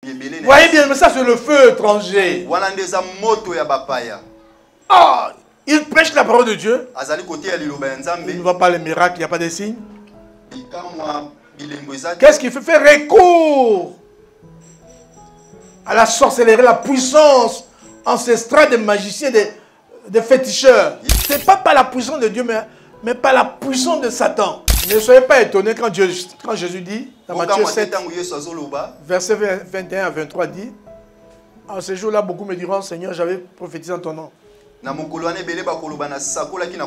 Voyez bien, mais ça c'est le feu étranger. Ah, il prêche la parole de Dieu. Il ne voit pas les miracles, il n'y a pas de signes. Qu'est-ce qu'il fait? Faire recours à la sorcellerie, la puissance ancestrale des magiciens, des féticheurs. Ce n'est pas par la puissance de Dieu, mais par la puissance de Satan. Ne soyez pas étonnés quand Jésus dit, dans Matthieu 7, verset 21 à 23, dit, en ce jour-là, beaucoup me diront, Seigneur, j'avais prophétisé en ton nom.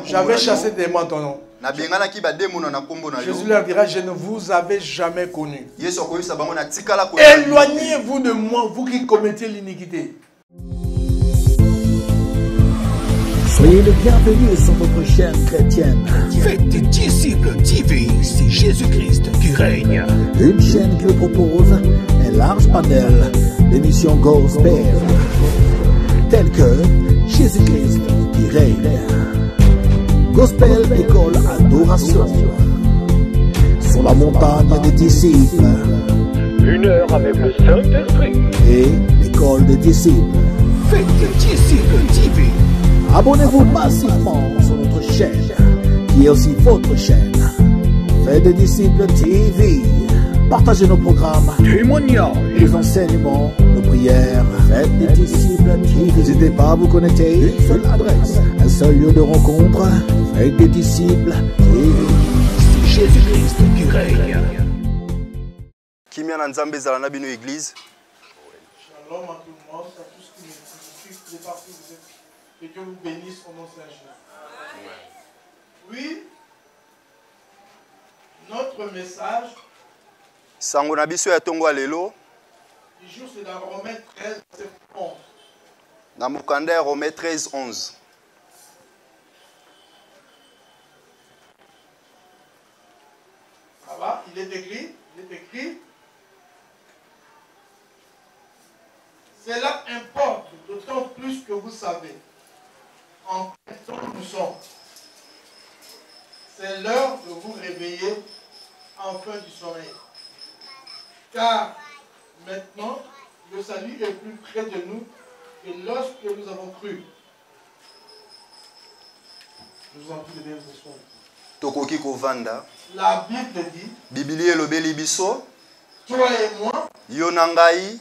J'avais chassé des démons en ton nom. Jésus leur dira, je ne vous avais jamais connu. Éloignez-vous de moi, vous qui commettez l'iniquité. Soyez les bienvenus sur votre chaîne chrétienne. Faites des disciples TV, c'est Jésus-Christ qui règne. Une chaîne qui vous propose un large panel d'émissions gospel, telles que Jésus-Christ qui règne, Gospel École Adoration, Sur la montagne des disciples, 1 heure avec le Saint-Esprit et l'École des disciples. Faites des disciples TV. Abonnez-vous massivement sur notre chaîne, qui est aussi votre chaîne. Faites des disciples TV. Partagez nos programmes, Témoignages, les enseignements, nos prières. Faites des disciples TV. N'hésitez pas à vous connecter. Une seule adresse, un seul lieu de rencontre. Faites des disciples TV. c'est Jésus-Christ qui règne. Kimia na Nzambe ezala na bino église. Shalom à tout le monde, à tous qui nous suivent, de partout vous êtes. Que Dieu vous bénisse au nom de Saint-Jésus. Oui, notre message Sango na biso ya tongo ya lelo du jour, c'est dans Romains 13, verset 11. na mokanda ya Romains 13, 11. Ça va? Il est écrit. Cela importe d'autant plus que vous savez en quel temps nous sommes. C'est l'heure de vous réveiller enfin du sommeil. Car maintenant, le salut est plus près de nous que lorsque nous avons cru. Je vous en prie de bien vous asseoir. Tokoki kovanda. La Bible dit, Bibili elobeli biso, toi et moi, yo na ngai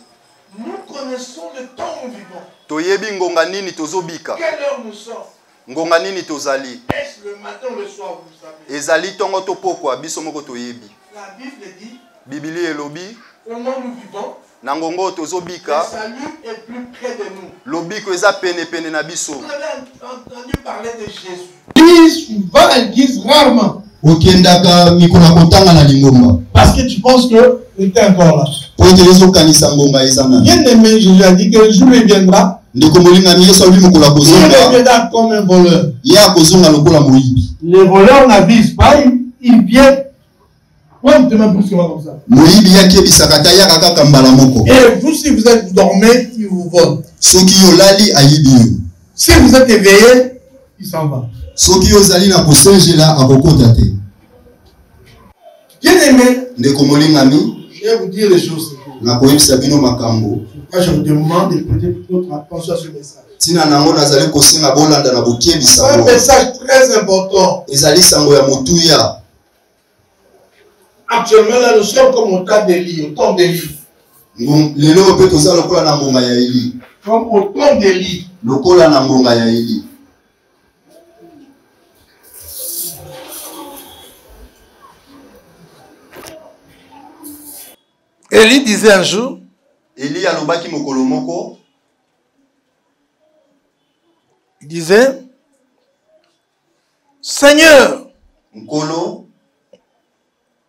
nous connaissons le temps où nous vivons. toyebi ngonga nini tozobika. Quelle heure nous sommes? Ngonga nini tozali. Est-ce le matin ou le soir, vous savez? Ezali tongo to pokwa biso moko toyebi. La Bible dit, Bibili elobi comment nous vivons, na ngongo le tozobika, salut est plus près de nous. lobiko eza pene pene na biso. Vous avez entendu parler de Jésus. Dis souvent, elle dit rarement. Okendaka mikona kotanga na lingomba. Parce que tu penses que il était encore là. Po tezo kanisa ngonga ezana. Bien aimé, Jésus a dit que le jour il viendra. Ndeko molinga ni Yesu ali mukola Il kozonga. reviendra comme un voleur. Ya kozonga lokola moyibi. Les voleurs n'avisent pas, ils viennent. Ouais, tu m'as plus que moi comme ça. Moyibi yake bisakata ya kaka mbala moko. Et vous, si vous êtes dormé, ils vous volent. Soki yo lali ayibi yo. Si vous êtes éveillé, il s'en va. Soki yo zali na kosengela akokota te. Bien aimé, Ndeko molinga mi je vais vous dire les choses. na koyebisa bino makambo. Moi, je vous demande de prêter votre attention à ce message. Tina nango nazali kosenga bolanda na bokebi C'est un sango. message très important. Ezali sango ya motuya. Actuellement, là, nous sommes comme au temps d'Élie, au temps d'Élie. Lelo pe toza lokola na ngonga ya Eli. Comme au temps d'Élie. Lokola na ngonga ya Eli. Élie disait un jour, Eli alobaki mokolo moko, il disait, Seigneur, nkolo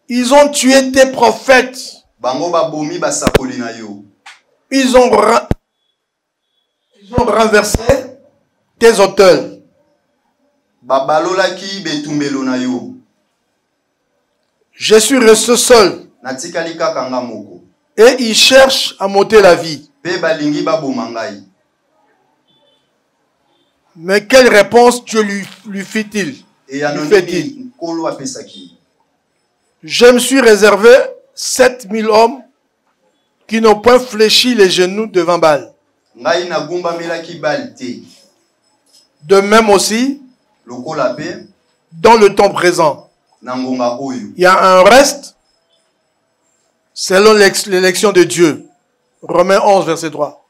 ils ont tué tes prophètes. bango babomi basakoli na yo. Ils ont renversé tes autels. Babalolaki betumbelo na yo. Je suis resté seul. Natikali kaka nga moko. Et ils cherchent à m'ôter la vie. Pe balingi baboma ngai. Mais quelle réponse Dieu lui fit-il? Et ya Lui noni fait-il? nkolo apesaki. Je me suis réservé 7000 hommes qui n'ont point fléchi les genoux devant Baal. Ngai na gumba melaki Baal te. De même aussi, Lokola pe dans le temps présent, na ngonga oyo. il y a un reste selon l'élection de Dieu. Romains 11, verset 3.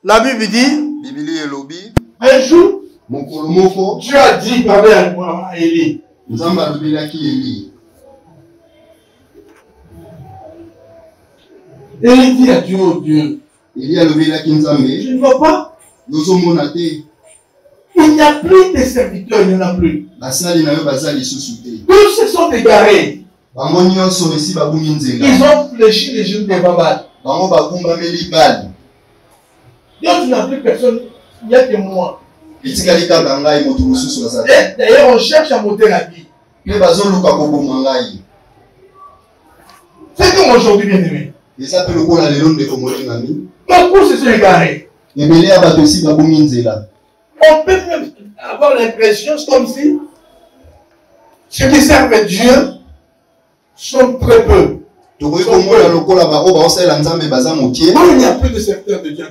La Bible dit, Bibili elobi un jour, mokolo moko Dieu a dit, parler à Élie. nzambe alobelaki Eli. Élie dit à Dieu, oh Dieu, Eli alobelaki nzambe tu ne vois pas, yozomona te il n'y a plus de serviteurs, il n'y en a plus. basali na yo baza lisusu te. Tous se sont égarés. Bango nyonso esi babungi nzenga. Ils ont fléchi les genoux devant Baal. Bango bagumbameli Baal. Donc tu n'as plus personne, il n'y a que moi. Etikali kaka ngai moto mosusu bazali. D'ailleurs, on cherche à monter la vie. Mpe bazoluka koboma ngai. C'est comme aujourd'hui, bien aimé. Eza mpe lokola lelo ndeko molingami. Beaucoup se sont égarés. Ebele ya bato esi babungi nzela. On peut même avoir l'impression, c'est comme si ceux qui servent Dieu sont très peu. Tokoki komona lokola baoyo baosalela nzambe baza mokie. Quand il n'y a plus de serviteurs de Dieu.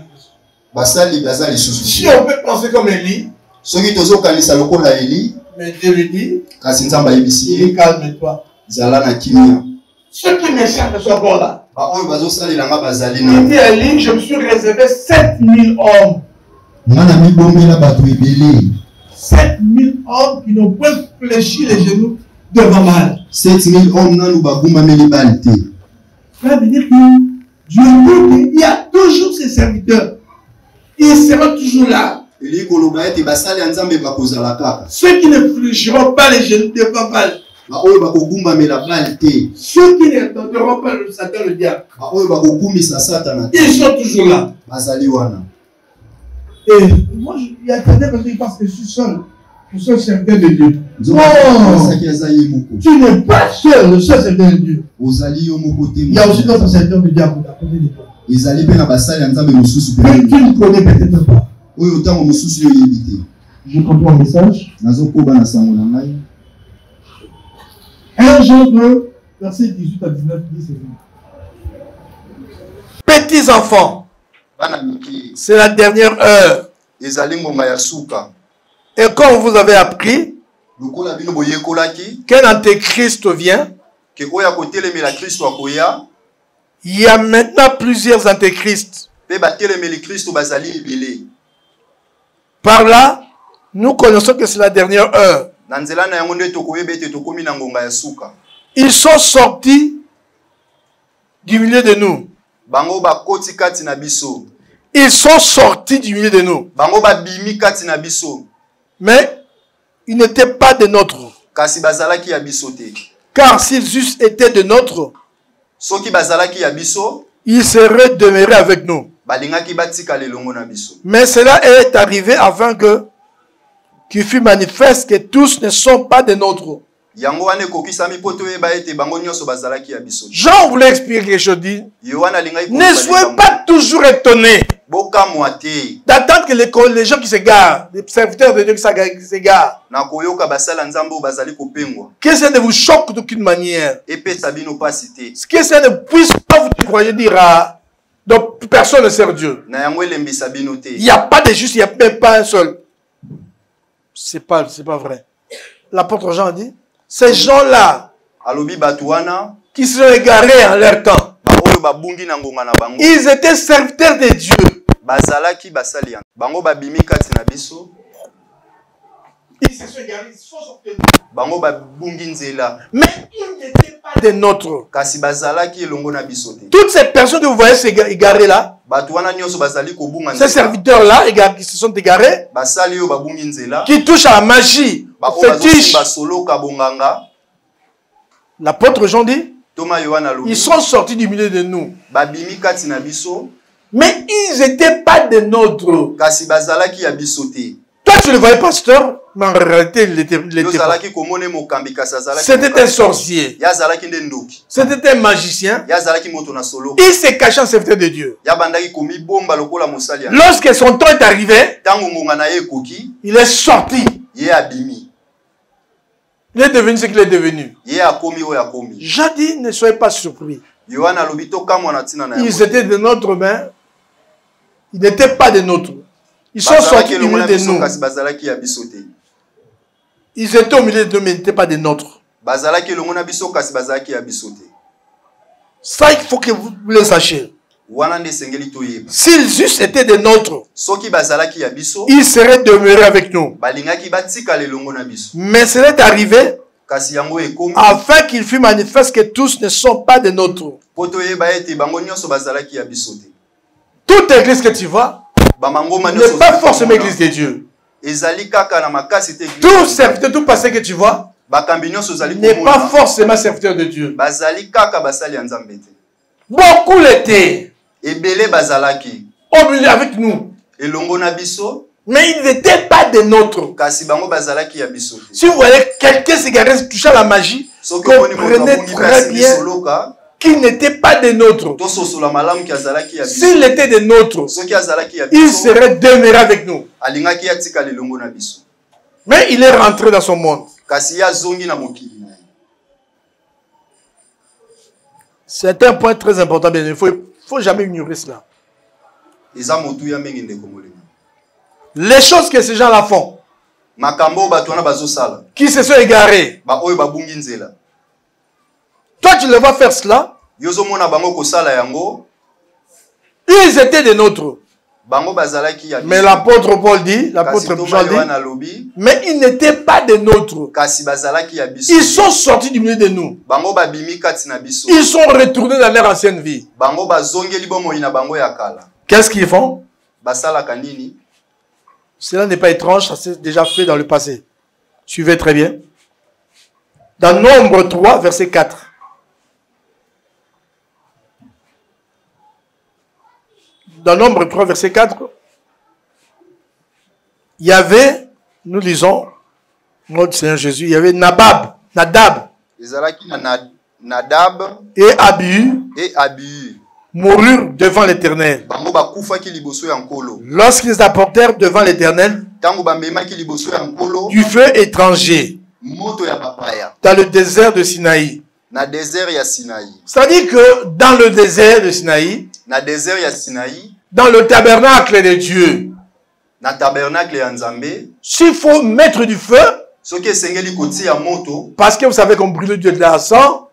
Basali baza lisusu. Si on peut penser comme Élie, Soki tozokanisa lokola Eli, mais Dieu lui dit, kasi nzambe ayebisi ye, calme-toi. zala na kimia. Ceux qui me servent sont encore là. Baoyo bazosalela nga bazali Il na. dit à Élie, je me suis réservé 7000 hommes. Nga na mibombela bato ebele. 7000 hommes qui n'ont pas fléchi les genoux devant Baal. 7000 hommes nanu bagumbameli Baal te. Ça veut dire que Dieu dit qu'il y a toujours ses serviteurs. Ils seront toujours là. Eli koloba ete basali ya nzambe bakozala kaka. Ceux qui ne fléchiront pas les genoux devant Baal. Baoyo bakogumbamela Baal te. Ceux qui ne tenteront pas le Satan, le diable. Baoyo bakokumisa Satana te. Ils sont toujours là. Bazali wana. Et moi, il y a quelqu'un qui pense que je suis seul. Je suis seul serviteur de Dieu. Nzambe Non, asaki aza ye moko. tu n'es pas seul, le seul serviteur de Dieu. Ozali yo moko te. Il y a aussi d'autres serviteurs de diable à côté de toi. Ezali mpe na basali ya nzambe mosusu Mais pene. tu ne connais peut-être pas. Oyo ntango mosusu yo oyebi te. Je comprends le message. Nazokoba na sango na ngai. 1 Jean 2, verset 18 à 19, dit ceci. Petits enfants, bana miki c'est la dernière heure. ezali ngonga ya suka. Et comme vous avez appris Lokola bino boyekolaki qu'un antéchrist vient, ke oya kotelemela Kristo akoya il y a maintenant plusieurs antéchrists. pe batelemeli Kristo bazali ebele. Par là, nous connaissons que c'est la dernière heure. Na nzela na yango nde tokoyeba ete tokomi na ngonga ya suka. Ils sont sortis du milieu de nous. Bango bakoti kati na biso. Ils sont sortis du milieu de nous. Bango babimi kati na biso. Mais ils n'étaient pas de nôtres. Kasi bazalaki ya biso te. Car s'ils eussent été de nôtres, Soki bazalaki ya biso, ils seraient demeurés avec nous. balingaki batika lelongo na biso. Mais cela est arrivé afin qu'il fût manifeste que tous ne sont pas de nôtres. Yango wane kokisami poto yeba ete bango nyonso bazalaki ya biso. Jean voulait expliquer quelque chose. Dit, Yohana lingai ne soyez pas toujours étonnés bokamwa te. d'attendre que les gens qui s'égarent, les serviteurs de Dieu qui s'égarent, Na koyoka basala nzambo bazali kopengwa. que ça ne vous choque d'aucune manière. Epesa bino pasi te. Que ça ne puisse pas vous croyer dire donc personne ne sert Dieu. Na yango elembisa bino te. Il n'y a pas de juste, il n'y a même pas un seul. C'est pas vrai. L'apôtre Jean dit, ces gens-là Alobi batuana qui se sont égarés en leur temps, oyo babungi na ngonga na bango. ils étaient serviteurs de Dieu. Bazalaki basali yango. Bango babimi kati na biso. Ils se sont égarés, ils sont sortis. Bango babungi nzela. Mais ils n'étaient pas des nôtres. Kasi bazalaki elongo na biso te. Toutes ces personnes que vous voyez s'égarer là, Batuana nyonso bazali kobunga ces nzela. serviteurs-là qui se sont égarés, Basali yo babungi nzela. qui touchent à la magie, au Bako fétiche. bazosimba solo kabonganga. L'apôtre Jean dit, Thomas Yohana lobi. ils sont sortis du milieu de nous. Babimi kati na biso. Mais ils n'étaient pas des nôtres. Kasi bazalaki ya biso te. Toi, tu le voyais pasteur, mais en réalité, il n'était pas. Yozalaki komone mokambi kasi azalaki. C'était un sorcier. Yazalaki nde ndoki. C'était un magicien. Yazalaki moto na solo. Il s'est caché en serviteur de Dieu. Yabandaki komi bomba lokola mosali. Lorsque son temps est arrivé, Tango ngonga na ye ekoki, il est sorti. ye abimi. Il est devenu ce qu'il est devenu. Ye akomi oyo akomi. Jean dit, ne soyez pas surpris. Yohana lobito kamwa na tina na. Ils étaient de notre main. Ils n'étaient pas de nôtres. Ils sont sortis du milieu de nous. Ils étaient au milieu de nous, mais ils n'étaient pas des nôtres. Ça, il faut que vous le sachiez. S'ils eussent été des nôtres, ils seraient demeurés avec nous. Mais c'est arrivé afin qu'il fût manifeste que tous ne sont pas des nôtres. Toute église que tu vois n'est pas forcément église de Dieu. Tout serviteur, tout pasteur que tu vois n'est pas forcément serviteur de Dieu. Beaucoup l'étaient au milieu avec nous. Mais ils n'étaient pas des nôtres. Si vous voyez quelqu'un s'égarer touchant la magie, comprenez très bien qu'il n'était pas des nôtres. S'il était des nôtres, il serait demeuré avec nous. Mais il est rentré dans son monde. C'est un point très important, mais il ne faut jamais ignorer cela. Les choses que ces gens-là font, qui se sont égarés, toi tu les vois faire cela, ils étaient des nôtres. Mais l'apôtre Paul dit, mais ils n'étaient pas des nôtres. Ils sont sortis du milieu de nous. Ils sont retournés dans leur ancienne vie. Qu'est-ce qu'ils font? Cela n'est pas étrange, ça s'est déjà fait dans le passé. Suivez très bien. Dans Nombre 3, verset 4. Dans Nombre 3, verset 4, il y avait, nous lisons, notre Seigneur Jésus, il y avait Nadab et Abihu moururent devant l'Éternel. Lorsqu'ils apportèrent devant l'Éternel du feu étranger dans le désert de Sinaï. C'est-à-dire que dans le désert de Sinaï, dans le tabernacle de Dieu, s'il faut mettre du feu, parce que vous savez qu'on brûle Dieu de la sang,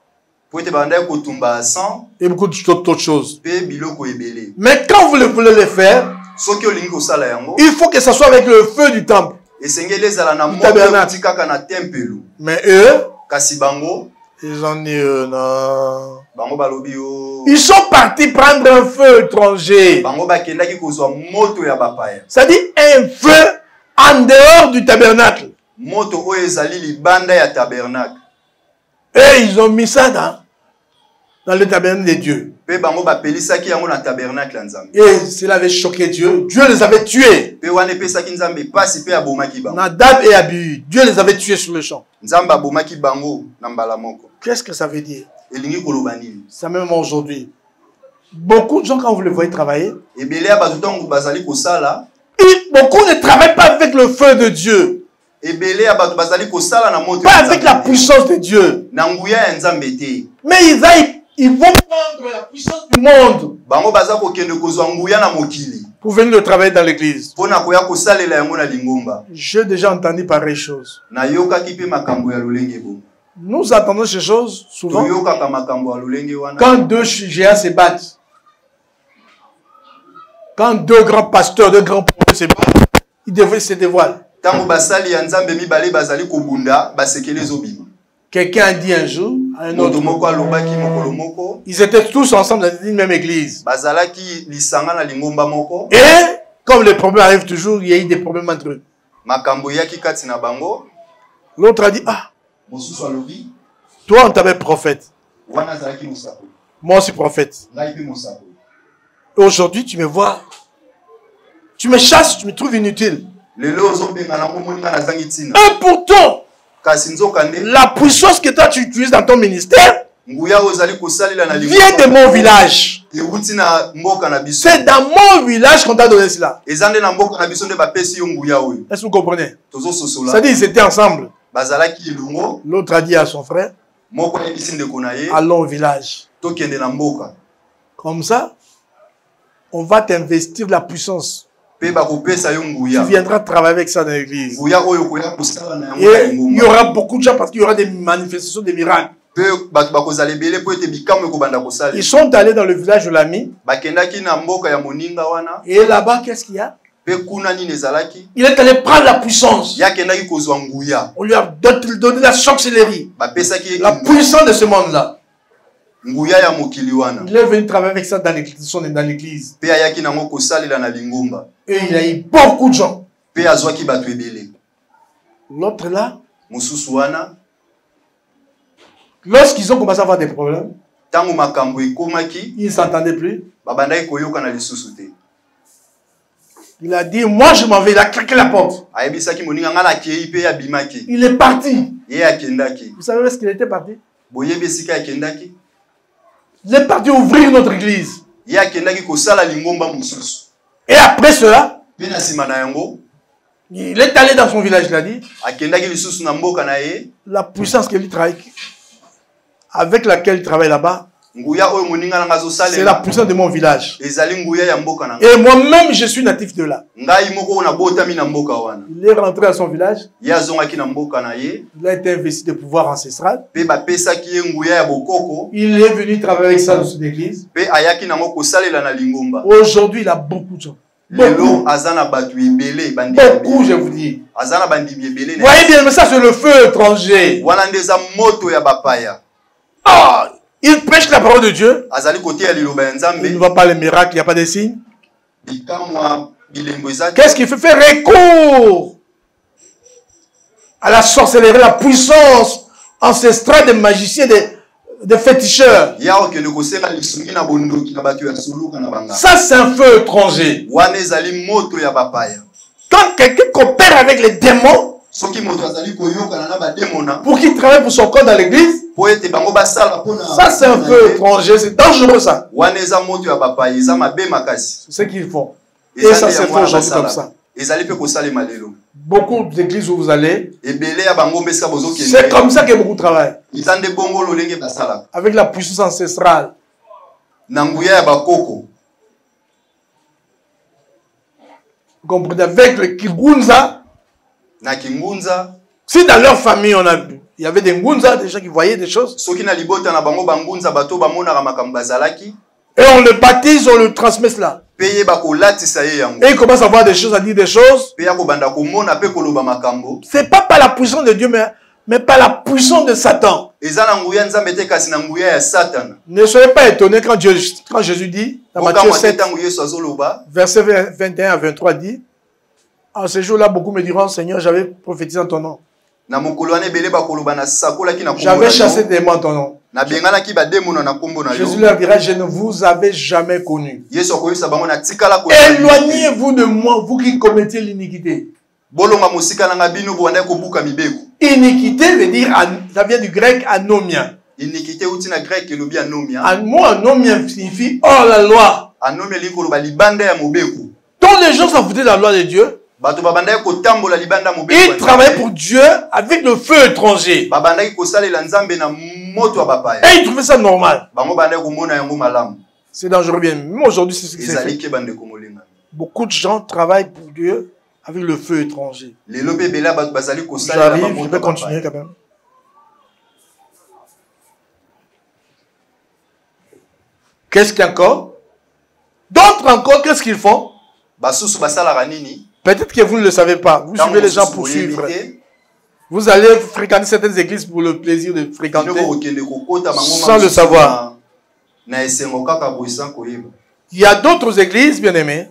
et beaucoup d'autres choses. Mais quand vous voulez le faire, il faut que ça soit avec le feu du temple. Du tabernacle. Mais eux, ils ont dit non. Ils sont partis prendre un feu étranger. C'est-à-dire un feu en dehors du tabernacle. Et ils ont mis ça dans le tabernacle de Dieu. Et cela avait choqué Dieu. Dieu les avait tués. Nadab et Abihu, Dieu les avait tués sur le champ. Qu'est-ce que ça veut dire? Ça même aujourd'hui. Beaucoup de gens, quand vous les voyez travailler, beaucoup ne travaillent pas avec le feu de Dieu. Pas avec la puissance de Dieu. Mais ils vont prendre la puissance du monde pour venir le travailler dans l'église. J'ai déjà entendu pareille chose. Nous entendons ces choses souvent quand deux géants se battent. Quand deux grands pasteurs, deux grands prophètes se battent, ils se dévoilent. Quelqu'un a dit un jour à un autre, ils étaient tous ensemble dans une même église. Et comme les problèmes arrivent toujours, il y a eu des problèmes entre eux. L'autre a dit, ah, toi on t'appelle prophète. Moi aussi prophète. Et aujourd'hui tu me vois, tu me chasses, tu me trouves inutile. Et pourtant, la puissance que toi tu utilises dans ton ministère vient de mon village. C'est dans mon village qu'on t'a donné cela. Est-ce que vous comprenez? C'est-à-dire ils étaient ensemble. L'autre a dit à son frère, allons au village. tokende na mboka. Comme ça, on va t'investir de la puissance. Pe ba kopesa yo nguya. Tu viendras travailler avec ça dans l'église. Nguya oyo koya kusala na Et il y aura beaucoup de gens parce qu'il y aura des manifestations, des miracles. Pe ba kozala ebele po ete bikamu ekobanda kosala. Ils sont allés dans le village de l'ami. Bakendaki na mboka ya moninga wana. Et là-bas, qu'est-ce qu'il y a? Pe kuna nini ezalaki. Il est allé prendre la puissance. Yakendaki kozwa nguya. On lui a donné la sorcellerie. Bapesaki La puissance de ce monde-là. nguya ya mokili wana. Il est venu travailler avec ça dans l'église. Pe ayaki nango kosalela na lingomba. Et il a eu beaucoup de gens. Pe azwaki bato ebele. L'autre là, Mosusu wana. lorsqu'ils ont commencé à avoir des problèmes, Tango makambo ekomaki. ils ne s'entendaient plus. Babandaki koyoka na lisusu te. Il a dit, moi je m'en vais. Il a claqué la porte. Ayebisaki moninga ngala kei pe ya bimaki. Il est parti. Ye akendaki. Vous savez où est-ce qu'il était parti? Boyebi esika akendaki. Il est parti ouvrir notre église. Ye akendaki kosala lingomba mosusu. Et après cela, Pe na sima na yango, il est allé dans son village, il a dit, akendaki lisusu na mboka na ye. la puissance qu'il travaille, avec laquelle il travaille là-bas, Nguya oyo moninga nanga zo c'est la salela. puissance de mon village. Ezali nguya ya mboka na. Et moi-même, je suis natif de là. Ngai moko na botami na mboka wana. Il est rentré à son village. Ye azongaki na mboka na ye. Il a été investi de pouvoir ancestral. Pe bapesaki ye nguya ya bokoko. Il est venu travailler avec ça dans son église. Pe ayaki nango kosalela na lingomba. Aujourd'hui, il a beaucoup de gens. Lelo Beaucoup. azana batu ebele bandi. Beaucoup, je vous dis. Azana bandi ebele. Vous voyez bien, mais ça, c'est le feu étranger. Wana ndeza moto ya bapaya. Ah, il prêche la parole de Dieu. Azali kote ya liloba ya Il ne Nzambe. voit pas les miracles, il n'y a pas de signes. Bikamwa bilembo ezaki. Qu'est-ce qu'il fait? Faire recours à la sorcellerie, la puissance ancestrale des magiciens, des féticheurs. Ya okende kosenga lisungi na bondoki na bato ya suluka na banga. Ça, c'est un feu étranger. Wana ezali moto ya bapaya. Quand quelqu'un coopère avec les démons Soki moto azali koyokana na bademona. pour qu'il travaille pour son corps dans l'église, Po ete bango basala pona. ça, c'est un feu étranger. C'est dangereux, ça. Wana eza moto ya bapaya eza mabe makasi. C'est ce qu'ils font. Et ça, c'est fait aujourd'hui comme ça. Ezali pe kosalema lelo. Beaucoup d'églises où vous allez, Ebele ya bango mbesa bozo kende. c'est comme ça que beaucoup travaillent. Eza nde bongo lolenge basala. Avec la puissance ancestrale. Na nguya ya bakoko. Vous comprenez? Avec le Kigunza, Na kingunza. si dans leur famille, il y avait des Ngunza, des gens qui voyaient des choses, Soki na libota na bango bangunza bato bamona makambo bazalaki. et on le baptise, on le transmet cela. Peye bakolatisa ye yango. Et il commence à voir des choses, à dire des choses. Peya kobanda komona pe koloba makambo. C'est pas par la puissance de Dieu, mais par la puissance de Satan. Eza na nguya Nzambe te kasi na nguya ya Satan. Ne soyez pas étonnés quand Jésus dit, dans Matthieu 7, verset 21 à 23, dit, en ce jour-là, beaucoup me diront, Seigneur, j'avais prophétisé en ton nom. J'avais chassé des démons en ton nom. Jésus leur dira, je ne vous avais jamais connu. Éloignez-vous de moi, vous qui commettez l'iniquité. Iniquité veut dire, ça vient du grec anomia. Iniquité ou tina grec elobi anomia. Anomia signifie hors la loi. Anomia liko loba libanda ya mobeku. Tous les gens s'en foutaient de la loi de Dieu. Bato babanda ko tambola libanda mobeku. Ils travaillaient pour Dieu avec le feu étranger. Babanda ko salela Nzambe na moto wa bapaya. Et ils trouvaient ça normal. Bango banda ko mona yango malamu. C'est dangereux bien. Même aujourd'hui, c'est ce qui se fait. Beaucoup de gens travaillent pour Dieu avec le feu étranger. J'arrive, je vais continuer quand même. Qu'est-ce qu'il y a encore? D'autres encore, qu'est-ce qu'ils font? Peut-être que vous ne le savez pas. Vous suivez les gens pour suivre. Vous allez fréquenter certaines églises pour le plaisir de fréquenter sans le savoir. Il y a d'autres églises, bien aimés.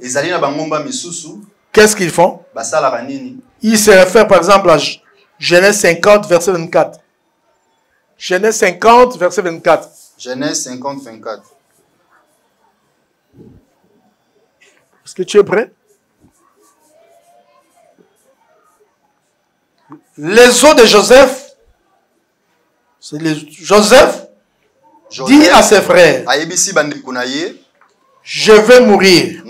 Qu'est-ce qu'ils font? Ils se réfèrent par exemple à Genèse 50, verset 24. Genèse 50, verset 24. Genèse 50, 24. Est-ce que tu es prêt? Les os de Joseph, c'est Joseph dit à ses frères, je vais mourir,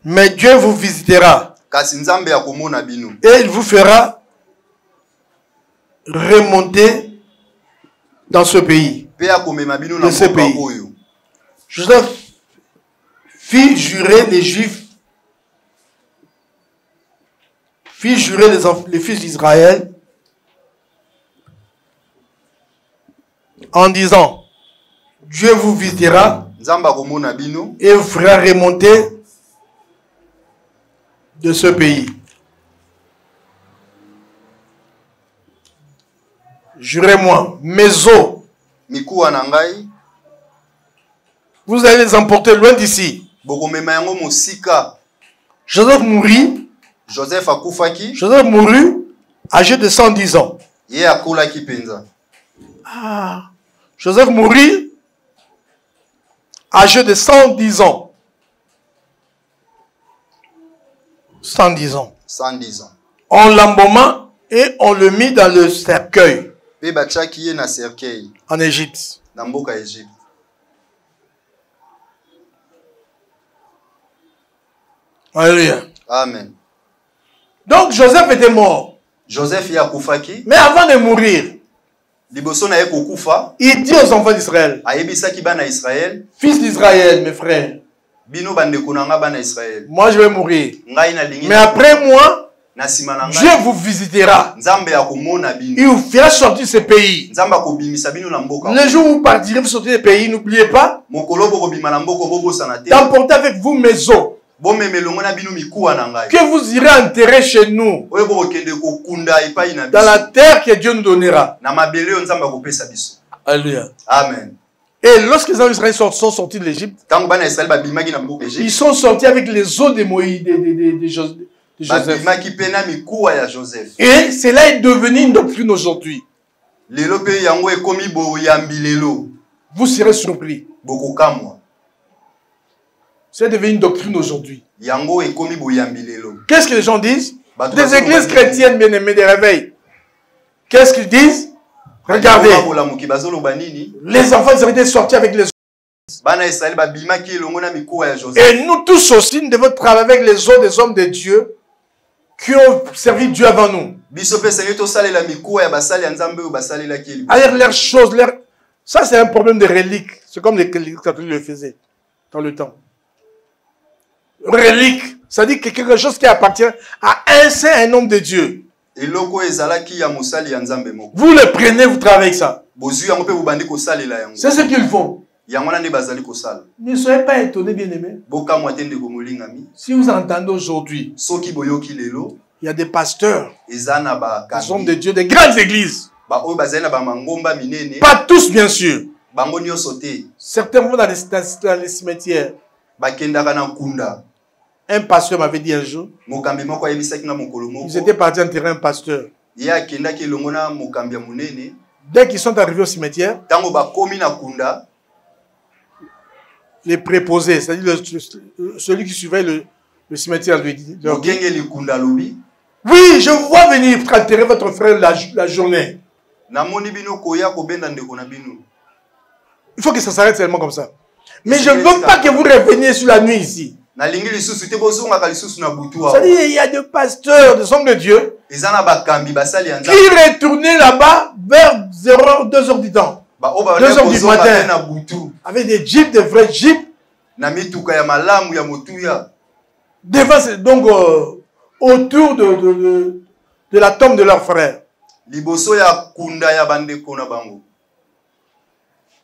mais Dieu vous visitera et il vous fera remonter dans ce pays. de ce pays. Joseph fit jurer les Juifs, fit jurer les fils d'Israël en disant, Dieu vous visitera et vous fera remonter de ce pays. Jurez-moi, mes eaux, vous allez les emporter loin d'ici. Joseph mourut. Joseph mourut âgé de 110 ans. Ah, Joseph mourut âgé de 110 ans. 110 ans. 110 ans. On l'embauma et on le mit dans le cercueil en Égypte. Alléluia. Amen. Donc Joseph était mort. Joseph ya kufaki. Mais avant de mourir, Liboso na ye kokufa, il dit aux enfants d'Israël, ayebisaki bana Israël, fils d'Israël, mes frères, bino bandeko na nga bana Israël, moi je vais mourir. Ngai na lingi. Mais après moi, na sima na ngai, Dieu vous visitera. Nzambe ya komona bino. Il vous fera sortir de ce pays. Nzambe akobimisa bino na mboka. Le jour où vous partirez pour sortir du pays, n'oubliez pas Mokolo bokobima na mboko bobosana te. d'emporter avec vous mes os. Que vous irez enterrer chez nous dans la terre que Dieu nous donnera. Alléluia. Amen. Et lorsque les enfants d'Israël sont sortis de l'Égypte, ils sont sortis avec les os de Moïse, de Joseph. Et cela est devenu une doctrine aujourd'hui. Vous serez surpris. C'est devenu une doctrine aujourd'hui. Qu'est-ce que les gens disent? Des églises chrétiennes bien-aimées, des réveils. Qu'est-ce qu'ils disent? Regardez. Les enfants, ils étaient sortis avec les os. Et nous tous aussi, nous devons travailler avec les os des hommes de Dieu qui ont servi Dieu avant nous. Alors, leurs choses, ça c'est un problème de reliques. C'est comme les catholiques le faisaient dans le temps. Relique, ça dit que quelque chose qui appartient à un saint, un homme de Dieu. Vous le prenez, vous travaillez avec ça. C'est ce qu'ils font. Ne soyez pas étonnés, bien-aimés. Si vous entendez aujourd'hui, il y a des pasteurs, des hommes de Dieu, des grandes églises. Pas tous, bien sûr. Certains vont dans les cimetières. Un pasteur m'avait dit un jour, ils étaient partis enterrer un pasteur. Dès qu'ils sont arrivés au cimetière, les préposés, c'est-à-dire celui qui surveille le cimetière, lui dit, oui, je vous vois venir enterrer votre frère la journée. Il faut que ça s'arrête seulement comme ça. Mais je ne veux pas que vous reveniez sur la nuit ici. C'est-à-dire il y a des pasteurs, des hommes de Dieu qui retournaient là-bas vers 2 heures du temps. 2 heures du matin. Avec des jeeps, des vrais jeeps. Devant, donc autour de la tombe de leur frère.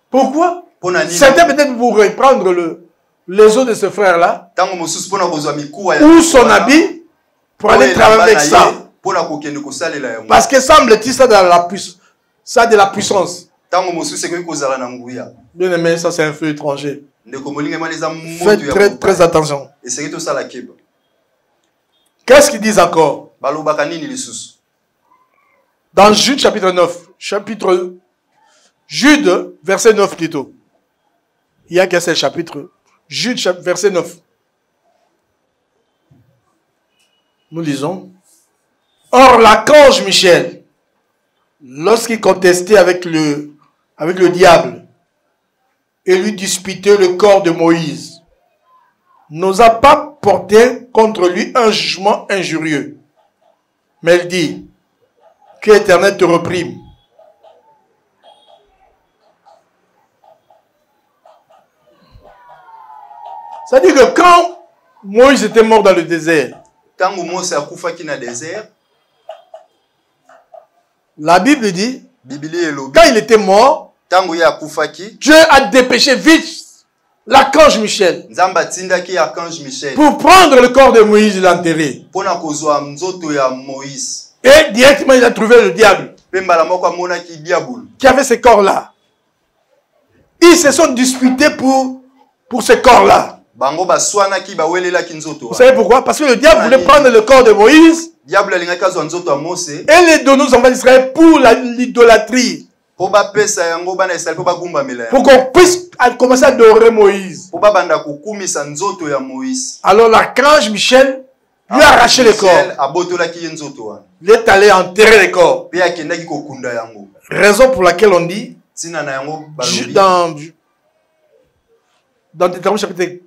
Pourquoi? Certains peut-être pour reprendre les os de ce frère-là, ou son habit, pour aller travailler avec ça. Parce que semble-t-il ça a de la puissance. Bien aimé, ça c'est un feu étranger. Faites très, très attention. Qu'est-ce qu'ils disent encore? Dans Jude chapitre 9, Jude verset 9 plutôt. Il y a qu'un seul chapitre. Jude verset 9. Nous lisons. Or l'archange Michel, lorsqu'il contestait avec le diable et lui disputait le corps de Moïse, n'osa pas porter contre lui un jugement injurieux. Mais il dit, que l'Éternel te reprime. C'est-à-dire que quand Moïse était mort dans le désert, Tango Mose akufaki na désert, la Bible dit, Bibili elobi. quand il était mort, Tango ya akufaki, Dieu a dépêché vite l'archange Michel Nzamba tindaki archange Michel. pour prendre le corps de Moïse et l'enterrer. Pona kozwa nzoto ya Moïse. Et directement, il a trouvé le diable Pembala moko amonaki diabolo. qui avait ces corps-là. Ils se sont disputés pour ces corps-là. Bango baswanaki bawelelaki nzoto. Vous savez pourquoi? Parce que le diable voulait prendre le corps de Moïse Diable alingaki azwa nzoto ya Mose. et les donner aux enfants d'Israël pour l'idolâtrie. Po bapesa yango bana Israël po bagumbamela. Pour qu'on puisse commencer à adorer Moïse. Po babanda kokumisa nzoto ya Moïse. Alors l'archange Michel lui a arraché le corps. Abotolaki nzoto wana. Il est allé enterrer les corps. Pe akendaki kokunda yango. Raison pour laquelle on dit Tina na yango balobi. dans Deutéronome chapitre,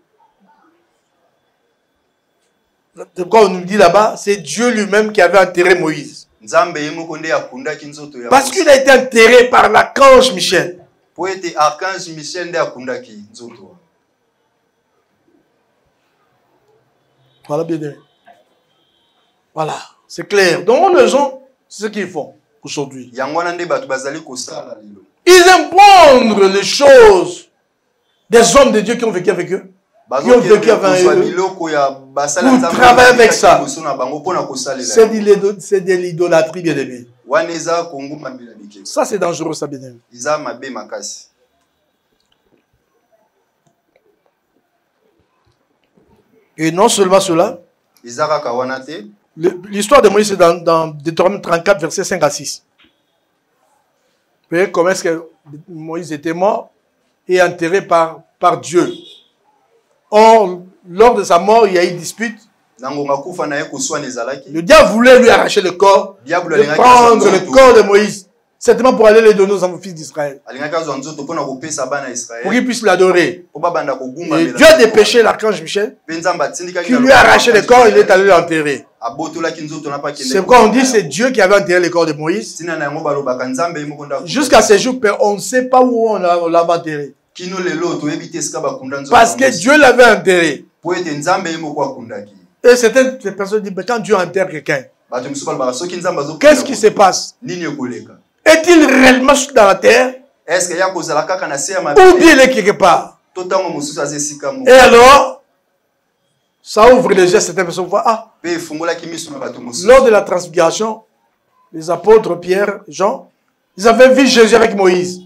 quoi on nous dit là-bas, c'est Dieu lui-même qui avait enterré Moïse. Nzambe yemoko nde akundaki nzoto ya. Parce qu'il a été enterré par l'archange Michel. Po ete archange Michel nde akundaki nzoto. Voilà bien aimé. Voilà, c'est clair. Donc les gens, c'est ce qu'ils font aujourd'hui. Yango wana nde bato bazali kosala lelo. Ils aiment prendre les choses des hommes de Dieu qui ont vécu avec eux. Qui ont vécu avec eux. Pour travailler avec ça. C'est de l'idolâtrie, bien aimé. Ça, c'est dangereux, ça, bien aimé. Et non seulement cela, l'histoire de Moïse, c'est dans Deutéronome 34, versets 5 à 6. Vous voyez comment est-ce que Moïse était mort et enterré par Dieu. Or, lors de sa mort, il y a eu une dispute. Le diable voulait lui arracher le corps, de prendre le corps de Moïse, certainement pour aller le donner aux fils d'Israël, pour qu'ils puissent l'adorer. Et Dieu a dépêché l'archange Michel, qui lui a arraché le corps, il est allé l'enterrer. C'est pourquoi on dit que c'est Dieu qui avait enterré le corps de Moïse. Jusqu'à ce jour, on ne sait pas où on l'a enterré. Parce que Dieu l'avait enterré. Et certaines personnes disent, mais quand Dieu enterre quelqu'un, qu'est-ce qui se passe? Est-il réellement dans la terre? Ou bien il est quelque part? Et alors, ça ouvre les yeux à certaines personnes. Ah, lors de la transfiguration, les apôtres Pierre et Jean, ils avaient vu Jésus avec Moïse.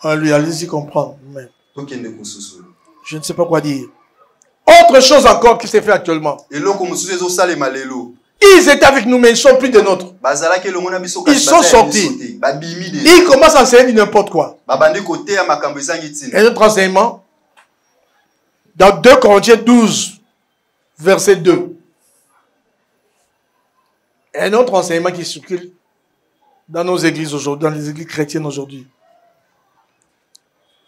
Lui, allez-y comprendre. Mais je ne sais pas quoi dire. Autre chose encore qui s'est fait actuellement. Ils étaient avec nous, mais ils ne sont plus de nôtres. Ils sont sortis. Ils commencent à enseigner n'importe quoi. Et notre enseignement, dans 2 Corinthiens 12, verset 2. Un autre enseignement qui circule dans nos églises aujourd'hui, dans les églises chrétiennes aujourd'hui.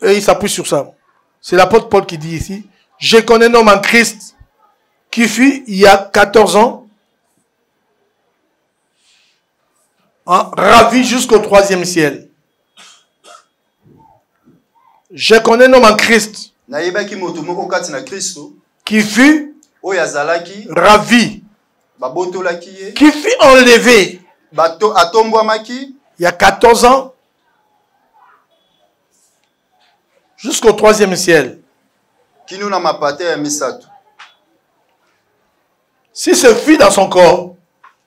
Et il s'appuie sur ça. C'est l'apôtre Paul qui dit ici, je connais un homme en Christ qui fut, il y a 14 ans, ravi jusqu'au 3e ciel. Je connais un homme en Christ qui fut ravi, qui fut enlevé il y a 14 ans jusqu'au 3e ciel. Si ce fut dans son corps,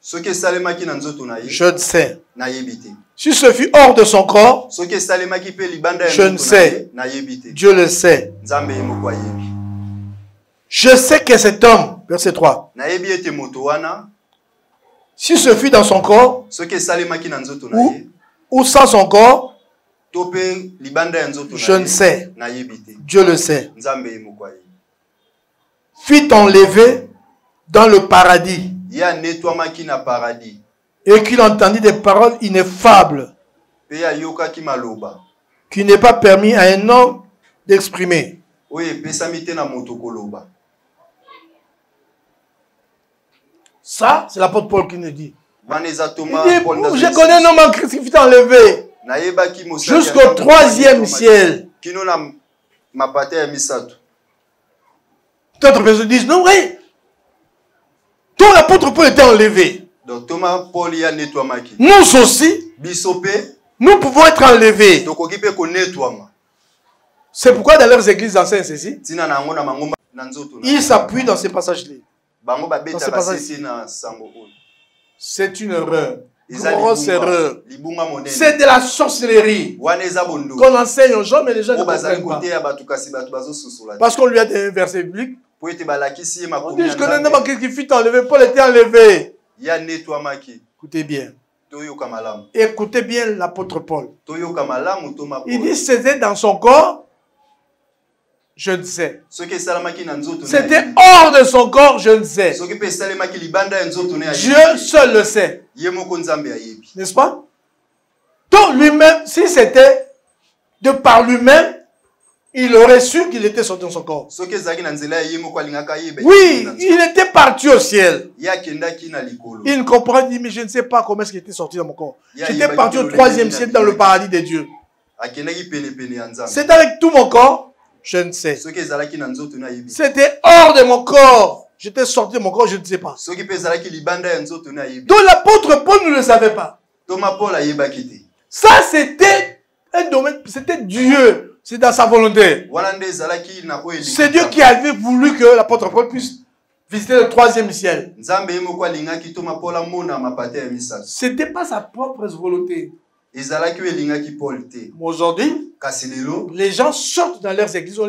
je ne sais. Si ce fut hors de son corps, je ne sais. Dieu le sait. Je sais que cet homme, verset 3, si ce fut dans son corps, ou sans son corps, je ne sais. Dieu le sait. Fut enlevé dans le paradis. Et qu'il entendit des paroles ineffables qui n'est pas permis à un homme d'exprimer. Ça, c'est l'apôtre Paul qui nous dit. Il dit, je connais un homme en Christ qui fut enlevé. jusqu'au troisième ciel. D'autres personnes disent, non, oui. Quand l'apôtre Paul était enlevé, nous aussi, nous pouvons être enlevés. C'est pourquoi dans leurs églises enseignent ceci. Ils s'appuient dans ces passages-là. C'est une erreur. Grosse erreur. C'est de la sorcellerie qu'on enseigne aux gens, mais les gens ne comprennent pas. Parce qu'on lui a des versets bibliques. On dit, je connais un homme qui fut enlevé. Paul était enlevé. Écoutez bien. Écoutez bien l'apôtre Paul. Il dit, c'était dans son corps. Je ne sais. C'était hors de son corps, je ne sais. Dieu seul le sait. N'est-ce pas? Donc lui-même, si c'était de par lui-même, il aurait su qu'il était sorti de son corps. Oui, il était parti au ciel. Il ne comprend pas, mais je ne sais pas comment est-ce qu'il était sorti de mon corps. J'étais parti au troisième ciel dans le paradis de Dieu. C'est avec tout mon corps. Je ne sais. C'était hors de mon corps. J'étais sorti de mon corps, je ne sais pas. Donc l'apôtre Paul ne le savait pas. Ça, c'était un domaine, c'était Dieu. C'est dans sa volonté. C'est Dieu qui avait voulu que l'apôtre Paul puisse visiter le troisième ciel. Ce n'était pas sa propre volonté. Aujourd'hui, les gens sortent dans leurs églises,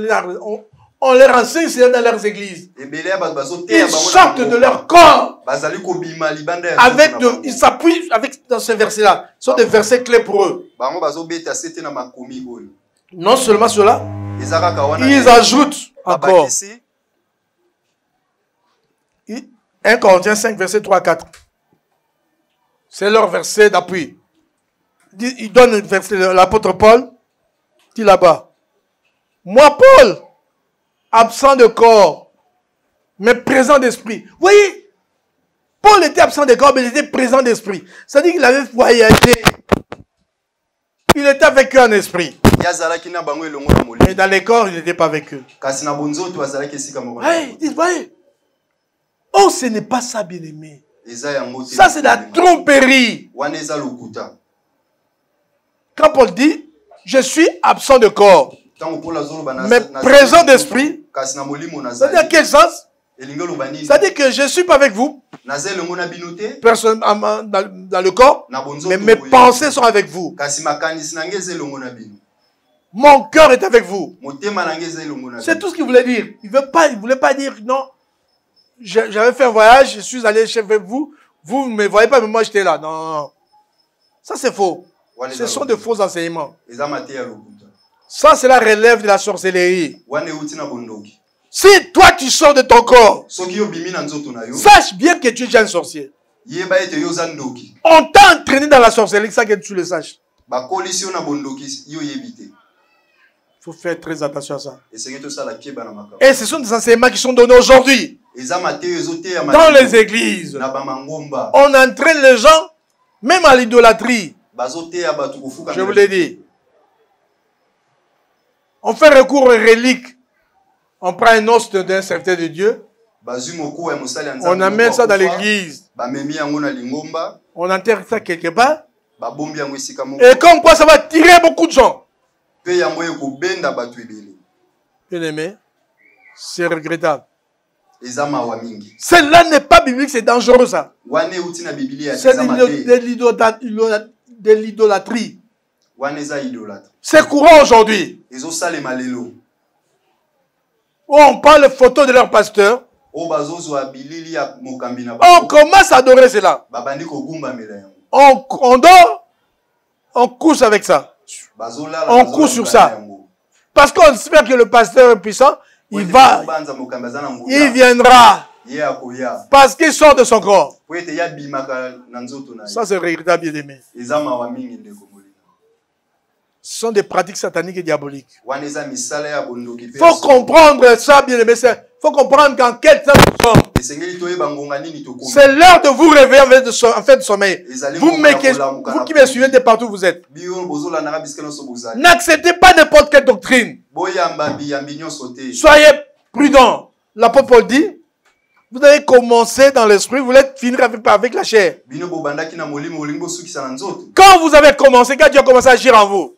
on les renseigne dans leurs églises. Ils sortent de leur corps. Ils s'appuient dans ce verset-là. Ce sont des versets clés pour eux. Non seulement cela, ils ajoutent encore. 1 Corinthiens 5, verset 3 à 4. C'est leur verset d'appui. Il donne le verset de l'apôtre Paul, dit là-bas, moi Paul, absent de corps, mais présent d'esprit. Vous voyez, Paul était absent de corps, mais il était présent d'esprit. C'est-à-dire qu'il avait voyagé. Il était avec eux en esprit. Mais dans les corps, il n'était pas avec eux. Hey, voyez. Oh, ce n'est pas ça, bien-aimé. Ça, c'est la tromperie. Quand Paul dit, je suis absent de corps, mais présent d'esprit, ça veut dire quel sens? Ça veut dire que je ne suis pas avec vous, personne dans le corps, mais mes pensées sont avec vous. Mon cœur est avec vous. C'est tout ce qu'il voulait dire. Il ne voulait pas dire, non, j'avais fait un voyage, je suis allé chez vous, vous ne me voyez pas, mais moi j'étais là. Non, non, non. Ça c'est faux. Ce sont de faux enseignements. Ça, c'est la relève de la sorcellerie. Si toi, tu sors de ton corps, sache bien que tu es déjà un sorcier. On t'a entraîné dans la sorcellerie, ça que tu le saches. Il faut faire très attention à ça. Et ce sont des enseignements qui sont donnés aujourd'hui. Dans les églises, on entraîne les gens, même à l'idolâtrie. Je vous l'ai dit. On fait recours aux reliques. On prend un os d'un serviteur de Dieu. On amène ça dans l'église. On enterre ça quelque part. Et comme quoi ça va tirer beaucoup de gens. Bien aimé, c'est regrettable. Cela n'est pas biblique, c'est dangereux ça. C'est de l'idolâtrie. C'est courant aujourd'hui. On parle de photos de leur pasteur. On commence à adorer cela. On dort, on couche avec ça. On couche sur ça. Parce qu'on espère que le pasteur est puissant, il viendra. Parce qu'il sort de son corps. Ça, c'est regrettable, bien aimé. Ce sont des pratiques sataniques et diaboliques. Il faut comprendre ça, bien aimé. Il faut comprendre qu'en quel temps nous sommes. esengeli toyeba ngonga nini tokomi. C'est l'heure de vous réveiller en fait de sommeil. Vous qui me suivez de partout où vous êtes. Bio bozolandaka bisika nyonso bozali. N'acceptez pas n'importe quelle doctrine. Boyamba biyambi nyonso te. Soyez prudents. L'apôtre Paul dit, vous avez commencé dans l'esprit, vous voulez finir avec la chair. Bino bobandaki na molimo olingi bosukisa na nzoto. Quand vous avez commencé, quand Dieu a commencé à agir en vous,